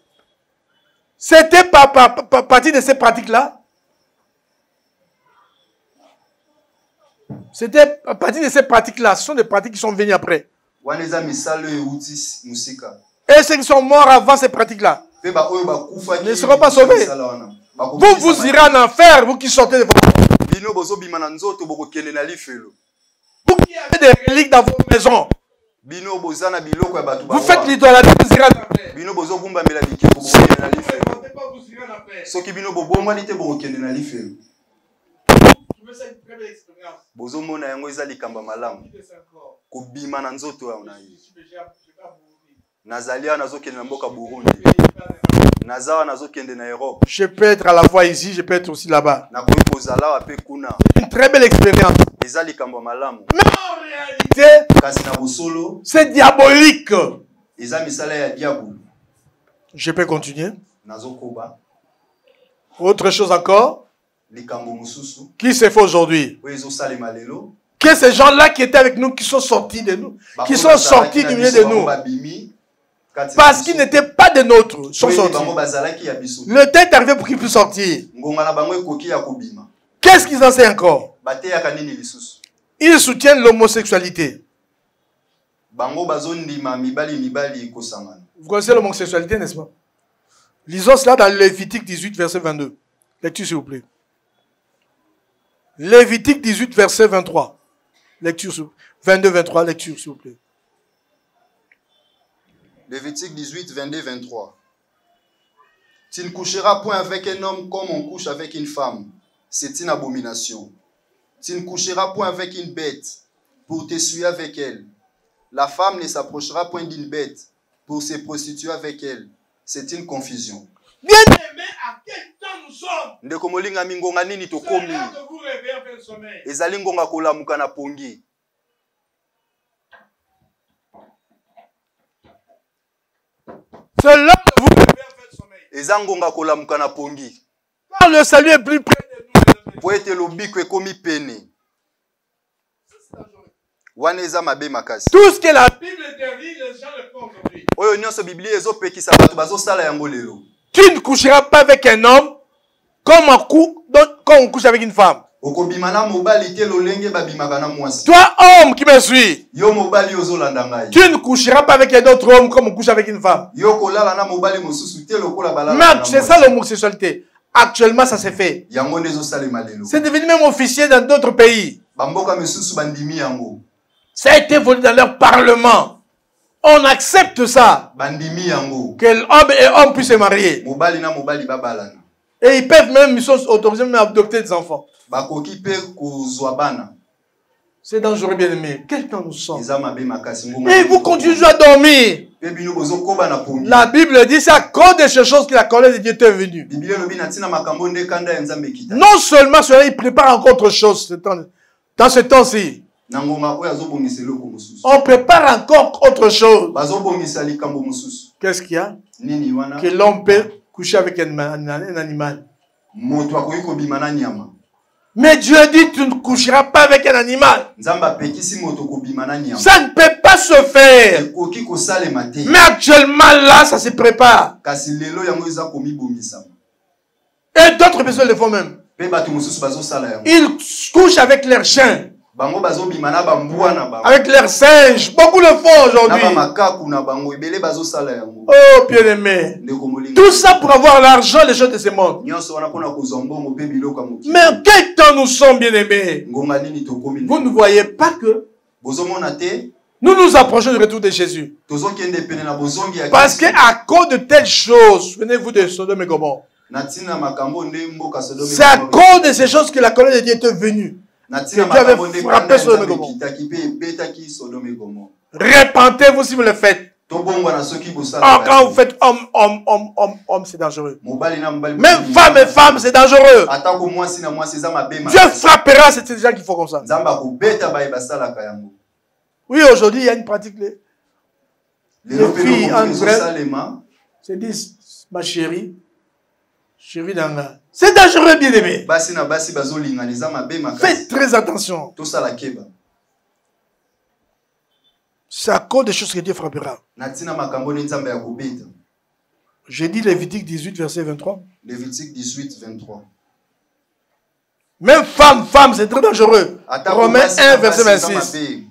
c'était pas partie de ces pratiques-là. C'était à partir de ces pratiques-là. Ce sont des pratiques qui sont venues après. Waneza misalo euti musika. Et ceux qui sont morts avant ces pratiques-là ne seront pas sauvés. Vous irez en enfer, vous qui sortez de votre Bino bozo bimana nzoto boko kende na lifelo. Vous qui avez des reliques dans vos maisons. Bino bozana biloko ya batu ba. Vous faites l'idolâtrie, vous irez en enfer. Bino bozo bumba mela bike boko kende na lifelo. Soki bino bobomwani te boko kende na lifelo. Bozo mona yango eza likamba malamu. Kobima na nzoto ya onayi. Nazalia nazokende na mboka Burundi. Nazawa nazokende na Europe. Je peux être à la fois ici, je peux être aussi là-bas. Une très belle expérience. Mais en réalité, c'est diabolique. Je peux continuer. Autre chose encore. Qui se fait aujourd'hui? Que ces gens-là qui étaient avec nous, qui sont sortis de nous, qui sont sortis du milieu de nous, parce qu'ils n'étaient pas des nôtres, sont sortis. Le temps est arrivé pour qu'ils puissent sortir. Qu'est-ce qu'ils enseignent encore? Ils soutiennent l'homosexualité. Vous connaissez l'homosexualité, n'est-ce pas? Lisons cela dans Lévitique 18, verset 22. Lecture, s'il vous plaît. Lévitique 18, verset 23. Lecture, 22, 23. Lecture, s'il vous plaît. Lévitique 18, 22, 23. Tu ne coucheras point avec un homme comme on couche avec une femme. C'est une abomination. Tu ne coucheras point avec une bête pour t'essuyer avec elle. La femme ne s'approchera point d'une bête pour se prostituer avec elle. C'est une confusion. Bien aimé, à quel temps nous sommes? Ndeko molinga mingonga nini tokomi. C'est l'heure de vous réveiller en fin de sommeil. Ezali ngonga kolamuka na pongi. C'est l'heure de vous réveiller en fin de sommeil. Ezangonga kolamuka na pongi. Car le salut est plus près de nous. Po ete lobiko ekomi pene. Waneza mabe makasi. Tout ce que la Bible interdit, les gens le font aujourd'hui. Oyo nyonso Biblia ezopekisa bato bazosala yango lelo. Tu ne coucheras pas avec un homme comme on couche avec une femme. Toi, homme qui me suis, tu ne coucheras pas avec un autre homme comme on couche avec une femme. Mais c'est ça l'homosexualité. Actuellement, ça s'est fait. C'est devenu même officiel dans d'autres pays. Ça a été voté dans leur parlement. On accepte ça. Que l'homme et homme puissent se marier. Et ils peuvent même, ils sont autorisés même à adopter des enfants. C'est dangereux, bien aimé. Quel temps nous sommes? Et vous continuez à dormir. La Bible dit c'est à cause de ces choses que la colère de Dieu est venue. Non seulement cela, il prépare encore autre chose dans ce temps-ci. On prépare encore autre chose. Qu'est-ce qu'il y a? Que l'homme peut coucher avec un animal. Mais Dieu dit tu ne coucheras pas avec un animal. Ça ne peut pas se faire. Mais actuellement là, ça se prépare. Et d'autres personnes le font même. Ils couchent avec leurs chiens. Avec leurs singes. Beaucoup le font aujourd'hui. Oh bien-aimé. Tout ça pour avoir l'argent, les choses de ce monde. Mais en quel temps nous sommes, bien-aimés? Vous ne voyez pas que nous nous approchons du retour de Jésus. Parce qu'à cause de telles choses, souvenez-vous de Sodome et Gomorrhe. C'est à cause de ces choses que la colère de Dieu est venue. Que Dieu avait frappé Sodome et Gomorrhe. Répentez-vous si vous le faites. Ah, quand vous faites homme, c'est dangereux. Même femme et femme, c'est dangereux. Dieu frappera ces gens qui font comme ça. Oui, aujourd'hui, il y a une pratique. Les filles en vrai se disent, ma chérie, chérie d'Anga. C'est dangereux, bien aimé. Faites très attention. C'est à cause des choses que Dieu frappera. J'ai dit Lévitique 18, verset 23. Lévitique 18, 23. Même femme, c'est très dangereux. Romains 1, verset 26.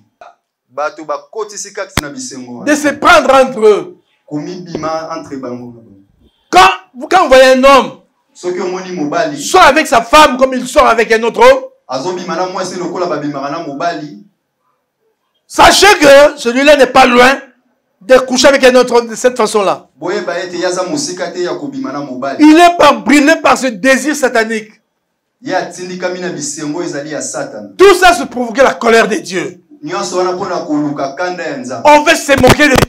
De se prendre entre eux. Quand vous voyez un homme, soit avec sa femme comme il sort avec un autre homme, sachez que celui-là n'est pas loin de coucher avec un autre homme de cette façon-là. Il est brûlé par ce désir satanique. Tout ça se provoquait la colère de Dieu. On veut se moquer de Dieu.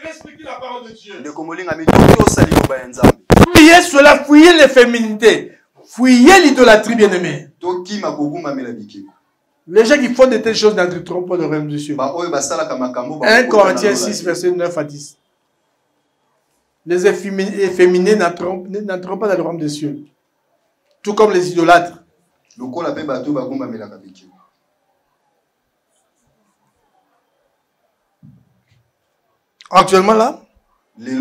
Respectez la parole de Dieu. Fuyez cela, fuyez les féminités. Fuyez l'idolâtrie, bien-aimé. Les gens qui font de telles choses n'entreront pas dans le royaume de Dieu. 1 Corinthiens 6, verset 9 à 10. Les efféminés n'entreront pas dans le royaume des cieux. Tout comme les idolâtres. Actuellement là, il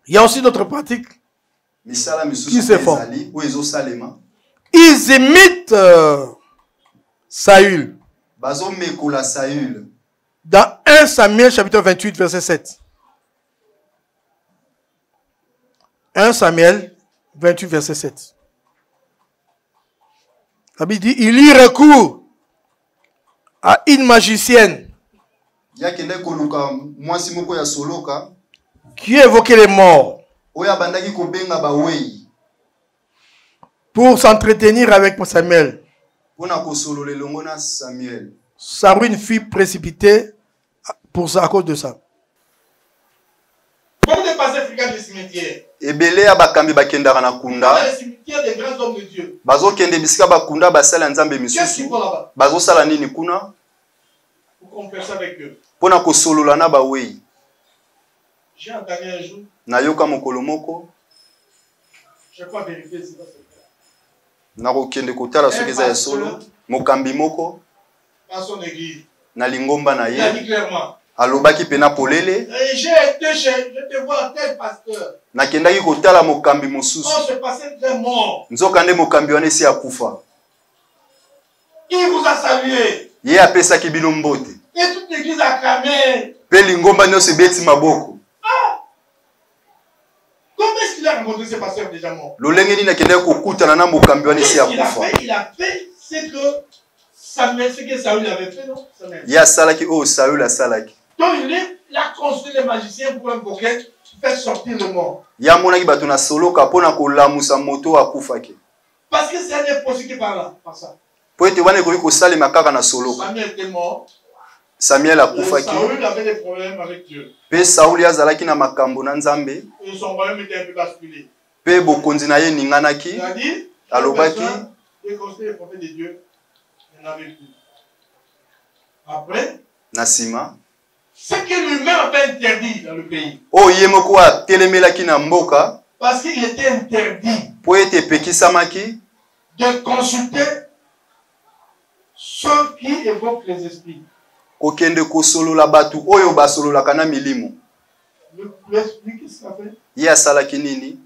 y a aussi d'autres pratiques qui se font. Ils imitent Saül. Dans 1 Samuel chapitre 28 verset 7. 1 Samuel 28 verset 7. La Bible dit, il y recourt à une magicienne qui évoquait les morts pour s'entretenir avec Samuel. Sa ruine fut précipitée à cause de ça. Comment de passer fréquemment les cimetières? Les cimetières des grands hommes de Dieu. Qu'est-ce qu'ils font là-bas? Pour converser avec eux. J'ai entendu un jour. Je crois vérifier si c'est dans son église. Il a dit clairement. J'ai été je te vois tel pasteur. On se passait très mort. Il vous a salué. Et toute l'église a clamé. Comment est-ce qu'il a rencontré ce pasteur déjà mort? Il a fait ce que Saül avait fait, non? Donc il a construit les magiciens pour invoquer, faire sortir le mort. Parce que c'est un impossible qui parle par ça. Samuel était mort. Samuel avait des problèmes avec Dieu. Et son royaume était un peu basculé. Il a dit, de construire les prophètes de Dieu, il n'en avait plus. Après, ce que lui-même avait interdit dans le pays. Parce qu'il était interdit de consulter ceux qui évoquent les esprits. Kokende kosolola batu oyo basolola kana milimo. L'esprit, qu'est-ce qu'il a fait? Ye asalaki nini?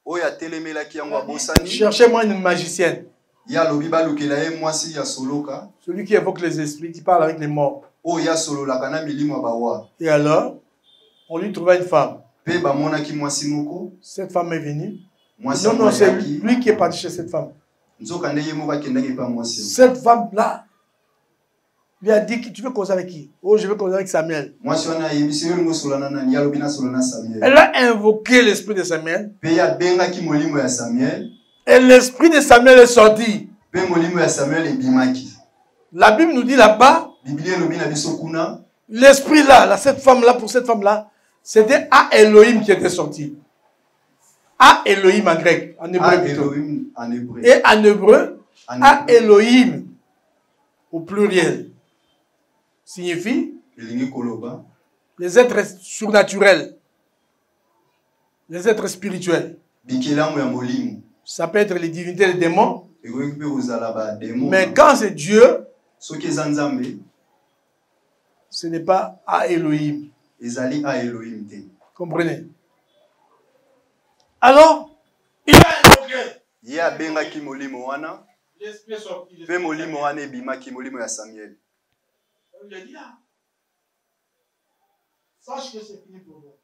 Oyo atelemelaki yango abosani. Cherchez-moi une magicienne. Ya lobi balukela ye mwasi ya soloka. Celui qui évoque les esprits, qui parle avec les morts. Oyo ya solola kana milimo bawa. Et alors, on lui trouva une femme. Pe ba monaki mwasi moko. Cette femme est venue. Non, c'est lui qui est parti chez cette femme. Cette femme-là lui a dit, tu veux causer avec qui? Oh, je veux causer avec Samuel. Elle a invoqué l'esprit de Samuel. Et l'esprit de Samuel est sorti. La Bible nous dit là-bas, l'esprit là, cette femme-là, pour cette femme-là, c'était A Elohim qui était sorti. A Elohim en grec, en hébreu plutôt. Et en hébreu, A Elohim, au pluriel, signifie les êtres surnaturels, les êtres spirituels. Ça peut être les divinités, les démons. Mais quand c'est Dieu, ce n'est pas A Elohim. Comprenez? Alors, il a invoqué. L'esprit est sorti. Il a dit là. Sache que c'est fini pour moi.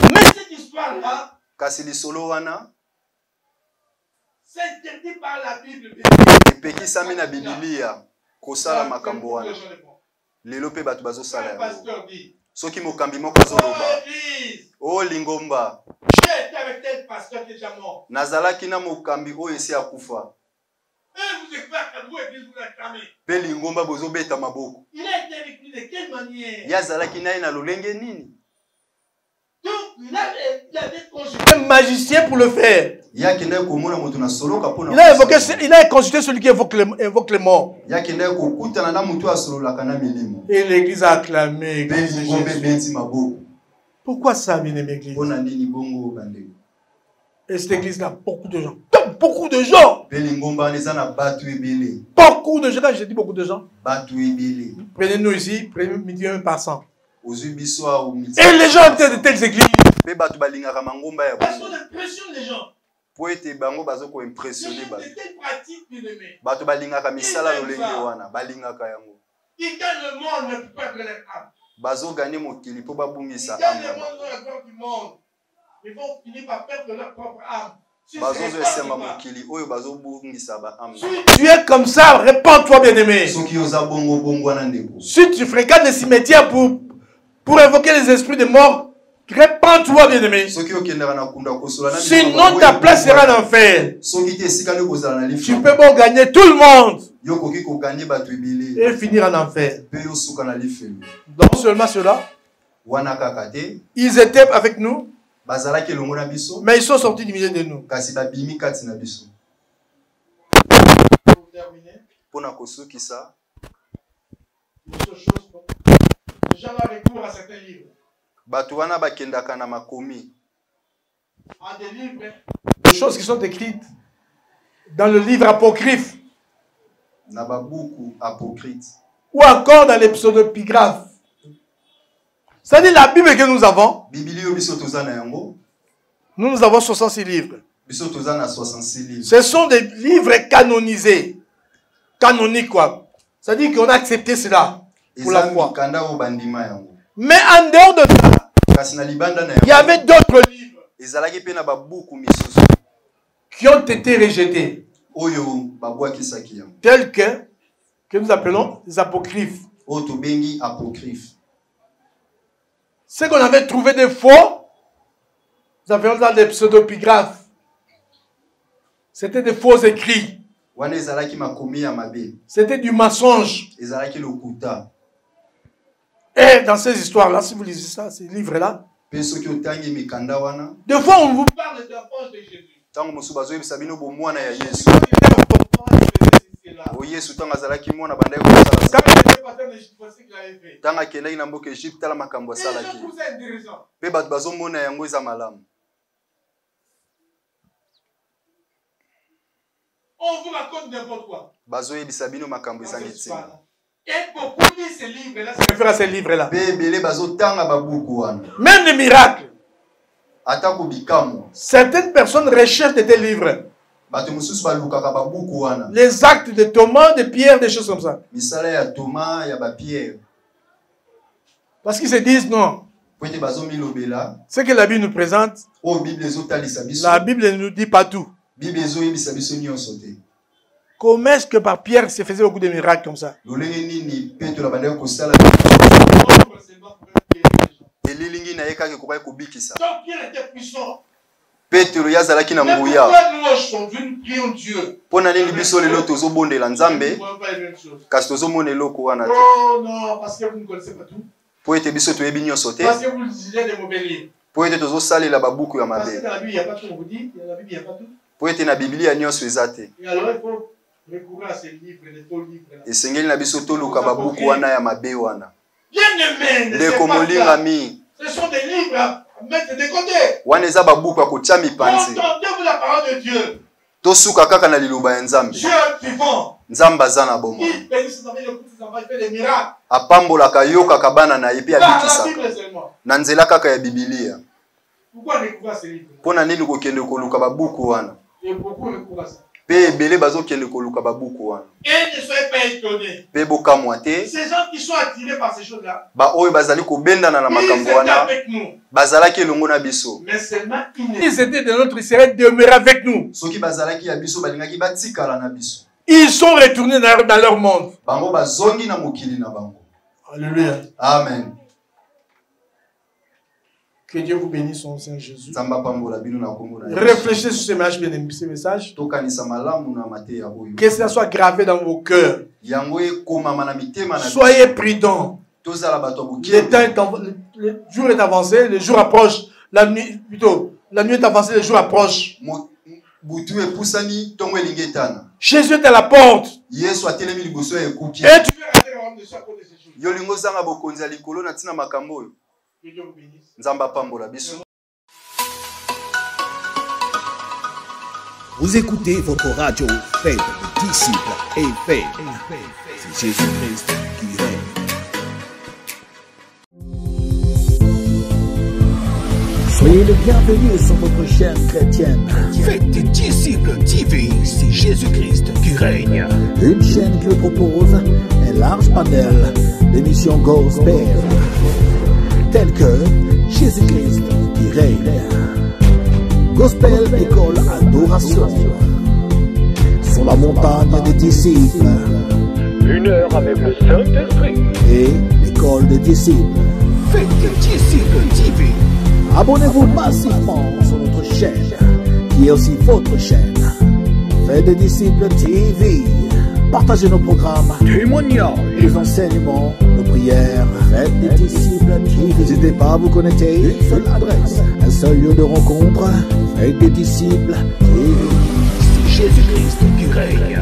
Mais cette histoire-là, c'est interdit par la Bible. Lelo pe batu bazosala yango. Soki mokambi moko Oh, azoloba. église. Oh lingomba. J'ai été avec tel pasteur déjà mort. Nazalaki na mokambi oyo esi akufa. Vous éclatez à vous, église, vous l'acclamez. Pe lingomba bozobeta maboko. Il a été avec lui de quelle manière? Yazalaki naye na lolenge nini? Donc, il avait consulté un magicien pour le faire. Il a consulté celui qui invoque les morts. Et l'église a acclamé. Pourquoi ça, bien-aimé église? Et cette église-là, beaucoup de gens. Beaucoup de gens. Beaucoup de gens. Quand je dis beaucoup de gens, prenez-nous ici, prenez midi un passant. Et les gens étaient de telles églises. Parce qu'on impressionne les gens. C'est de telles pratiques, bien-aimés. Ils gagnent le monde, ne peut pas être leur âme. Ils gagnent le monde, la gloire du monde. Ils vont finir par perdre leur propre âme. Si tu es comme ça, répands-toi, bien-aimé. Si tu fréquentes les cimetières pour invoquer les esprits de mort, répands-toi, bien-aimé. Sinon, ta place sera en enfer. Tu peux bon gagner tout le monde et finir en enfer. Donc seulement cela, ils étaient avec nous, mais ils sont sortis du milieu de nous. Pour terminer, une seule chose, les gens ont recours à certains livres. À des livres, des choses qui sont écrites dans le livre apocryphe. Ou encore dans les pseudepigraphes. C'est-à-dire la Bible que nous avons. Nous avons 66 livres. Ce sont des livres canonisés. Canoniques, quoi. C'est-à-dire qu'on a accepté cela pour la foi. Mais en dehors de ça, il y avait d'autres livres qui ont été rejetés. Tels que nous appelons les apocryphes. Ce qu'on avait trouvé des faux, nous appelons ça des pseudepigraphes. C'était des faux écrits. C'était du mensonge. Et dans ces histoires-là, si vous lisez ça, ces livres-là, des fois on vous parle d'enfance de Jésus. On vous raconte n'importe quoi. Et beaucoup lisent ces livres-là, se réfèrent à ces livres-là. Même les miracles. Certaines personnes recherchent des livres. Les actes de Thomas, de Pierre, des choses comme ça. Parce qu'ils se disent non. Ce que la Bible nous présente, la Bible ne nous dit pas tout. Comment est-ce que par Pierre se faisait beaucoup de miracles comme ça? Donc Pierre était puissant. Petro yazalaki na nguya. Pona nini biso lelo tozobondela Nzambe kasi tozomona eloko wana te. Oh non, parce que vous ne connaissez pas tout. Po ete biso toyebi nyonso te. Parce que vous lisez des mauvais livres. Po ete tozosalela babuku ya Parce mabe. que dans la Bible il n'y a pas tout, on vous dit, dans la Bible il n'y a pas tout. Po ete na Biblia nyonso eza te. Et alors il faut recourir à ces livres, les faux livres. Esengeli na biso toluka babuku wana ya mabe wana. Bien aimé, Ndeko molinga mi. ce sont des livres à mettre de côté. Wana eza babuku ya kotia mipanzi. Entendez-vous la parole de Dieu. Tosuka kaka na liloba ya Nzambe. Dieu vivant. Nzambe aza na bomoi. Il bénit ses enfants, il écoute ses enfants, il fait des miracles. Apambolaka yo kaka bana na ye pe Dans la abikisaka. Bible seulement. Na nzela kaka ya Biblia. Pourquoi recourir à ces livres? Pona nini kokende koluka babuku wana. Et beaucoup recourent à ça. Pe ebele bazokende koluka babuku wana. Et ne soyez pas étonnés. Pe bokamwa te. Ces gens qui sont attirés par ces choses-là, Ba oyo bazali kobendana na ils makambo étaient wana. avec nous. Bazalaki elongo na biso. Mais seulement ils étaient de notre, ils seraient demeurés avec nous. Soki bazalaki ya biso balingaki batikala na biso. Ils sont retournés dans leur monde. Bango bazongi na mokili na bango. Alléluia. Amen. Que Dieu vous bénisse, son Saint Jésus. Nzamba pambola bino na kombo na Yesu. Réfléchissez sur ces messages. Tokanisa malamu na mateya oyo. Que cela soit gravé dans vos cœurs. Yango ekomama na mitema na biso. Soyez prudents. Tozala bato Le bokie. temps est le jour est avancé, le jour approche. La nuit, plutôt, la nuit est avancée, le jour approche. Butu epusani tongo elingetana. Jésus est à la porte. Yesu atelemi liboso ya ekuki. Et tu veux rester au dessus à cause de ces choses. Yo lingo zanga bokonzi ya likolo na tina makambo oyo. Que Dieu vous bénisse. Nzamba pambola biso. Vous écoutez votre radio, faites des disciples et faites. C'est Jésus-Christ qui règne. Soyez les bienvenus sur votre chaîne chrétienne. Faites des disciples TV, c'est Jésus-Christ qui règne. Une chaîne qui vous propose un large panel d'émissions gospel, telles que Jésus-Christ qui règne, Gospel École Adoration, Sur la montagne des disciples, 1 heure avec le Saint-Esprit. et l'École des disciples. Faites des disciples TV. Abonnez-vous massivement sur notre chaîne, qui est aussi votre chaîne. Faites des disciples TV. Partagez nos programmes, Témoignages. les enseignements, nos prières. Faites des disciples TV. N'hésitez pas à vous connecter. Une seule adresse, un seul lieu de rencontre. Faites des disciples TV. C'est Jésus-Christ qui règne.